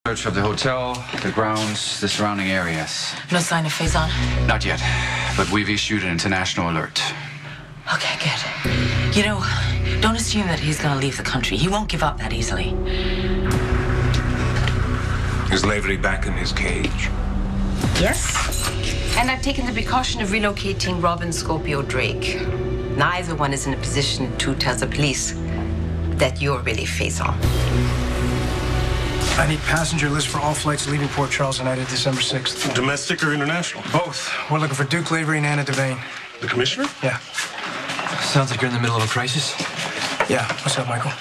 Search of the hotel, the grounds, the surrounding areas. No sign of Faison? Not yet, but we've issued an international alert. Okay, good. You know, don't assume that he's gonna leave the country. He won't give up that easily. Is Lavery back in his cage? Yes. And I've taken the precaution of relocating Robin Scorpio Drake. Neither one is in a position to tell the police that you're really Faison. I need passenger list for all flights leaving Port Charles United December 6th. Domestic or international? Both. We're looking for Duke Lavery and Anna Devane. The commissioner? Yeah. Sounds like you're in the middle of a crisis. Yeah. What's up, Michael?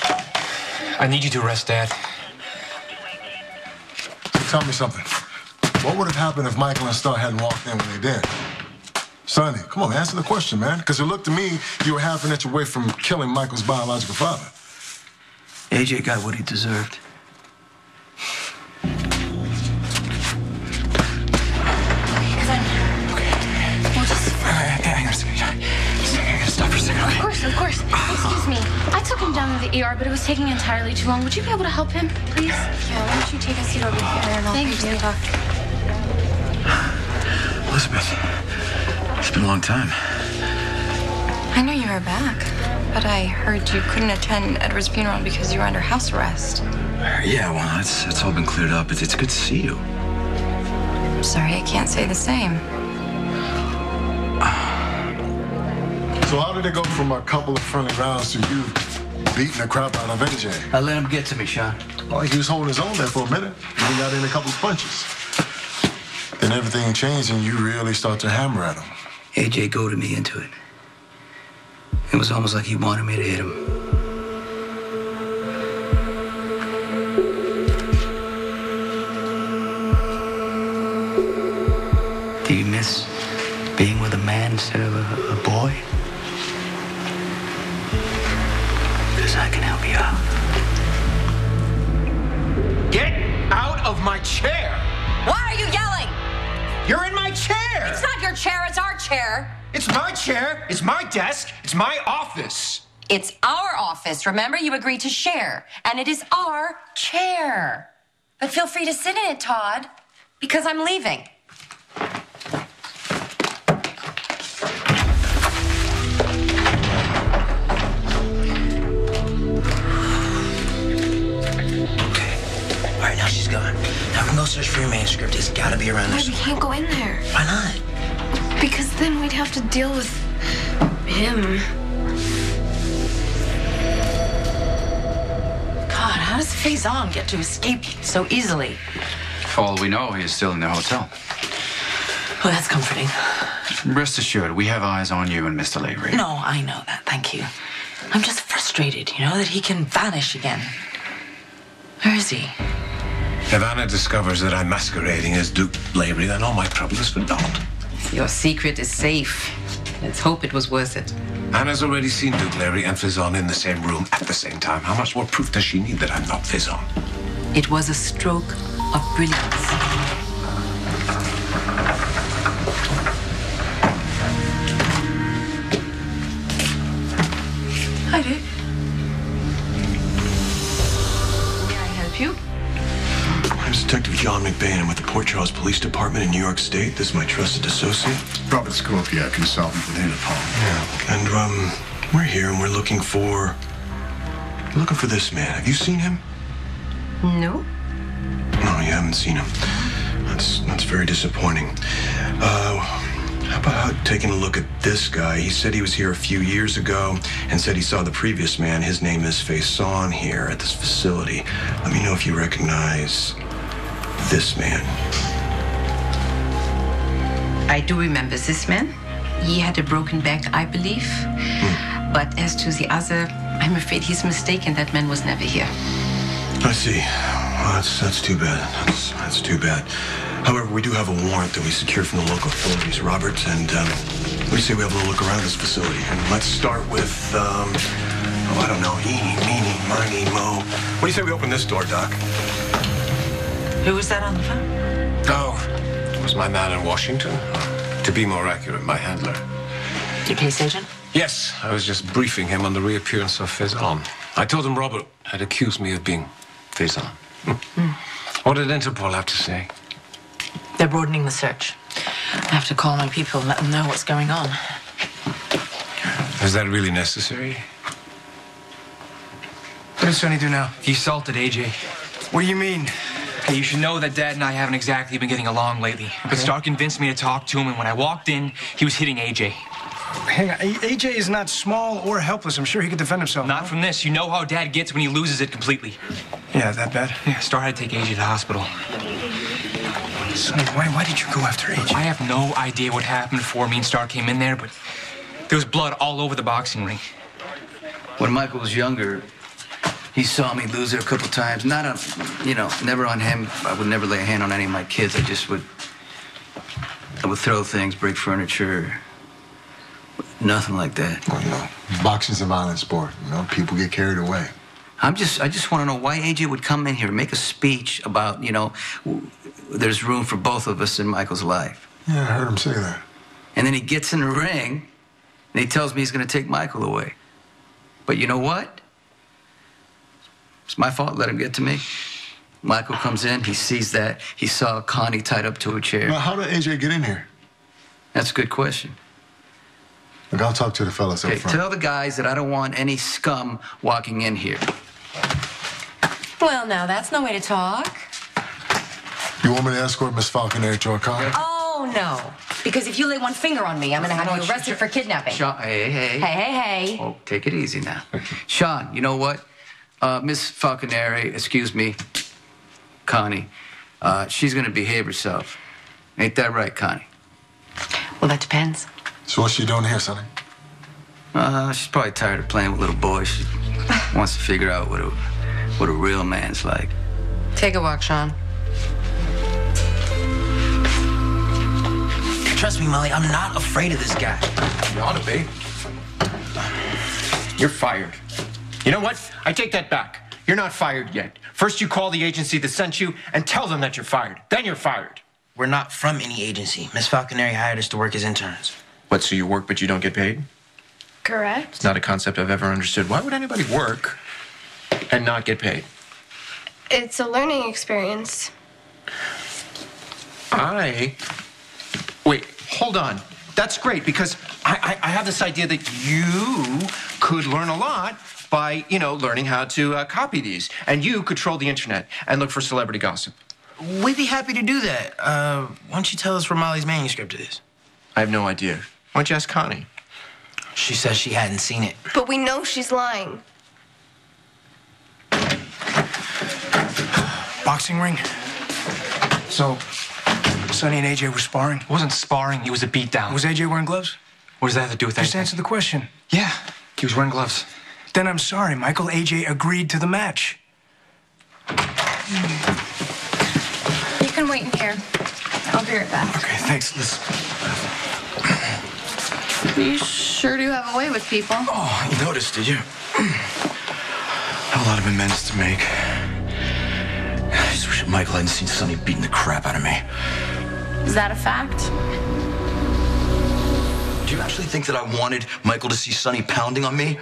I need you to arrest Dad. Tell me something. What would have happened if Michael and Star hadn't walked in when they did? Sonny, come on, answer the question, man. Because it looked to me you were half an inch away from killing Michael's biological father. AJ got what he deserved. Of course. Excuse me. I took him down to the ER, but it was taking entirely too long. Would you be able to help him, please? Yeah, why don't you take a seat over here and I'll Thank fix the you. talk. Elizabeth, it's been a long time. I know you were back, but I heard you couldn't attend Edward's funeral because you were under house arrest. Yeah, well, it's all been cleared up. It's good to see you. I'm sorry, I can't say the same. So how did it go from a couple of friendly rounds to you beating the crap out of AJ? I let him get to me, Sean. Oh, he was holding his own there for a minute. He got in a couple of punches. Then everything changed and you really start to hammer at him. AJ goaded me into it. It was almost like he wanted me to hit him. Do you miss being with a man instead of a boy? Because I can help you out. Get out of my chair! Why are you yelling? You're in my chair! It's not your chair, it's our chair. It's my chair, it's my desk, it's my office. It's our office. Remember, you agreed to share. And it is our chair. But feel free to sit in it, Todd, because I'm leaving. All right, now she's gone. Now we can go search for your manuscript. It's got to be around Why, there. we can't go in there. Why not? Because then we'd have to deal with him. God, how does Faison get to escape so easily? For all we know, he is still in the hotel. Oh, that's comforting. Rest assured, we have eyes on you and Mr. Lavery. No, I know that. Thank you. I'm just frustrated, that he can vanish again. Where is he? If Anna discovers that I'm masquerading as Duke Lavery, then all my trouble is for naught. Your secret is safe. Let's hope it was worth it. Anna's already seen Duke Lavery and Faison in the same room at the same time. How much more proof does she need that I'm not Faison? It was a stroke of brilliance. Hi, Dick. May I help you? I'm Detective John McBain. I'm with the Port Charles Police Department in New York State. This is my trusted associate. Robert Scorpio, consultant with Interpol. Yeah. And we're here and we're looking for this man. Have you seen him? No. No, you haven't seen him. That's very disappointing. How about taking a look at this guy? He said he was here a few years ago and said he saw the previous man. His name is Faison here at this facility. Let me know if you recognize this man. I do remember this man. He had a broken back, I believe. But as to the other, I'm afraid he's mistaken. That man was never here. I see. Well, that's too bad. That's too bad. However, we do have a warrant that we secured from the local authorities, Robert, and what do you say we have a little look around this facility? And let's start with, I don't know, eeny, meeny, miny, mo. What do you say we open this door, Doc? Who was that on the phone? Oh, it was my man in Washington. To be more accurate, my handler. Your case agent? Yes, I was just briefing him on the reappearance of Faison. I told him Robert had accused me of being Faison. What did Interpol have to say? They're broadening the search. I have to call my people and let them know what's going on. Is that really necessary? What did Sonny do now? He assaulted AJ. What do you mean? Hey, you should know that Dad and I haven't exactly been getting along lately. But Star convinced me to talk to him, and when I walked in, he was hitting AJ. Hang on, AJ is not small or helpless. I'm sure he could defend himself. Not from this. You know how Dad gets when he loses it completely. Yeah, that bad? Yeah, Star had to take AJ to the hospital. Sonny, why did you go after AJ? I have no idea what happened before me and Star came in there, but there was blood all over the boxing ring. When Michael was younger, he saw me lose it a couple times. Not on, never on him. I would never lay a hand on any of my kids. I would throw things, break furniture. Nothing like that. Well, boxing's a violent sport. People get carried away. I just want to know why AJ would come in here and make a speech about, there's room for both of us in Michael's life. Yeah, I heard him say that. And then he gets in the ring and he tells me he's going to take Michael away. But you know what? It's my fault. Let him get to me. Michael comes in. He sees that. He saw Connie tied up to a chair. Now, how did AJ get in here? That's a good question. Look, I'll talk to the fellas up front. Tell the guys that I don't want any scum walking in here. Well, now, that's no way to talk. You want me to escort Miss Falconer to her car? Oh, no. Because if you lay one finger on me, I'm going to have you arrested for kidnapping. Sean, hey. Oh, take it easy now. Sean, you know what? Miss Falconeri, excuse me, Connie, she's going to behave herself. Ain't that right, Connie? Well, that depends. So what's she doing here, Sonny? She's probably tired of playing with little boys. She wants to figure out what a real man's like. Take a walk, Sean. Trust me, Molly, I'm not afraid of this guy. You ought to be. You're fired. You know what? I take that back. You're not fired yet. First, you call the agency that sent you and tell them that you're fired. Then you're fired. We're not from any agency. Miss Falconeri hired us to work as interns. What, so you work but you don't get paid? Correct. It's not a concept I've ever understood. Why would anybody work and not get paid? It's a learning experience. Wait, hold on. That's great, because I have this idea that you could learn a lot by, learning how to copy these. And you control the internet and look for celebrity gossip. We'd be happy to do that. Why don't you tell us where Molly's manuscript is? I have no idea. Why don't you ask Connie? She says she hadn't seen it. But we know she's lying. Boxing ring? So, Sonny and AJ were sparring? It wasn't sparring, it was a beatdown. Was AJ wearing gloves? What does that have to do with anything? Just answer the question. Yeah, he was wearing gloves. Then I'm sorry, Michael. AJ agreed to the match. You can wait in here. I'll be right back. Okay, thanks, Liz. You sure do have a way with people. Oh, you noticed, did you? A lot of amends to make. I just wish Michael hadn't seen Sonny beating the crap out of me. Is that a fact? Do you actually think that I wanted Michael to see Sonny pounding on me?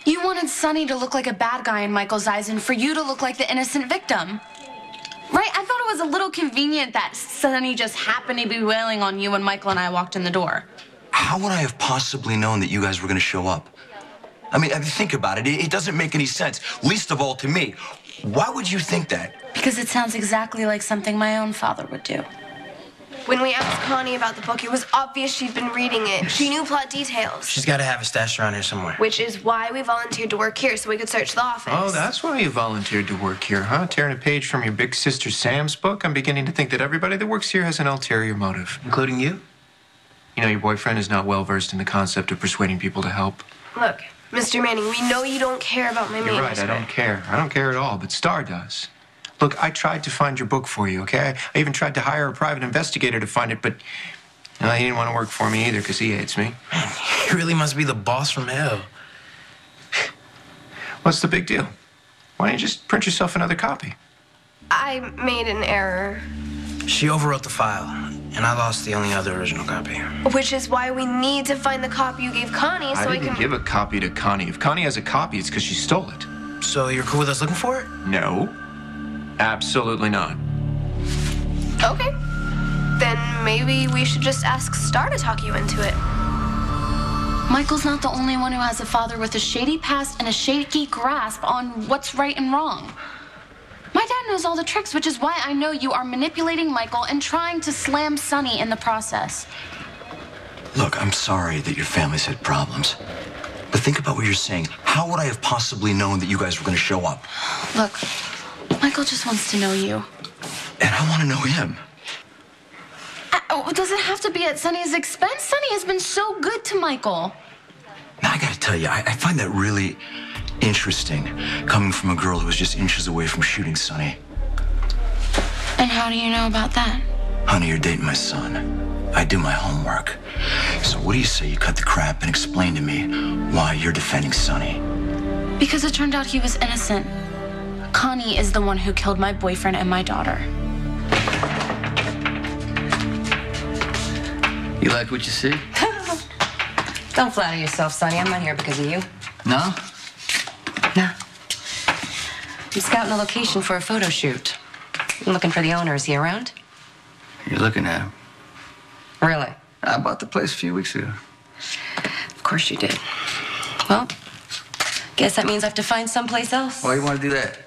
You wanted Sonny to look like a bad guy in Michael's eyes and for you to look like the innocent victim. Right? I thought it was a little convenient that Sonny just happened to be wailing on you when Michael and I walked in the door. How would I have possibly known that you guys were going to show up? I mean, think about it. It doesn't make any sense, least of all to me. Why would you think that? Because it sounds exactly like something my own father would do. When we asked Connie about the book, it was obvious she'd been reading it. She knew plot details. She's got to have a stash around here somewhere. Which is why we volunteered to work here, so we could search the office. Oh, that's why you volunteered to work here, huh? Tearing a page from your big sister Sam's book? I'm beginning to think that everybody that works here has an ulterior motive. Including you? You know, your boyfriend is not well-versed in the concept of persuading people to help. Look, Mr. Manning, we know you don't care about my manuscript. You're right, I don't care. I don't care at all, but Star does. Look, I tried to find your book for you, okay? I even tried to hire a private investigator to find it, but he didn't want to work for me either because he hates me. Man, he really must be the boss from hell. What's the big deal? Why don't you just print yourself another copy? I made an error. She overwrote the file, and I lost the only other original copy. Which is why we need to find the copy you gave Connie so I didn't give a copy to Connie. If Connie has a copy, it's because she stole it. So you're cool with us looking for it? No. Absolutely not. Okay. Then maybe we should just ask Star to talk you into it. Michael's not the only one who has a father with a shady past and a shaky grasp on what's right and wrong. My dad knows all the tricks, which is why I know you are manipulating Michael and trying to slam Sonny in the process. Look, I'm sorry that your family's had problems. But think about what you're saying. How would I have possibly known that you guys were going to show up? Look, Michael just wants to know you. And I want to know him. Does it have to be at Sonny's expense? Sonny has been so good to Michael. Now, I got to tell you, I find that really interesting, coming from a girl who was just inches away from shooting Sonny. And how do you know about that? Honey, you're dating my son. I do my homework. So what do you say you cut the crap and explain to me why you're defending Sonny? Because it turned out he was innocent. Connie is the one who killed my boyfriend and my daughter. You like what you see? Don't flatter yourself, Sonny. I'm not here because of you. No? No. I'm scouting a location for a photo shoot. I'm looking for the owner. Is he around? You're looking at him. Really? I bought the place a few weeks ago. Of course you did. Well, guess that means I have to find someplace else. Why you want to do that?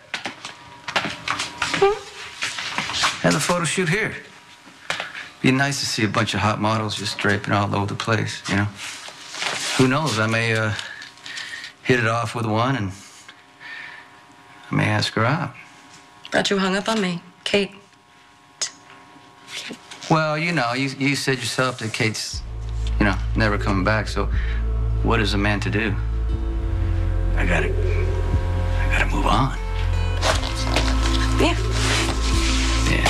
Have the photo shoot here. Be nice to see a bunch of hot models just draping all over the place, you know? Who knows? I may hit it off with one and I may ask her out. Thought you hung up on me, Kate. Well, you know, you said yourself that Kate's, you know, never coming back, so what is a man to do? I gotta move on. Yeah. Yeah.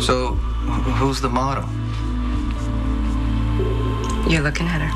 So, who's the model? You're looking at her.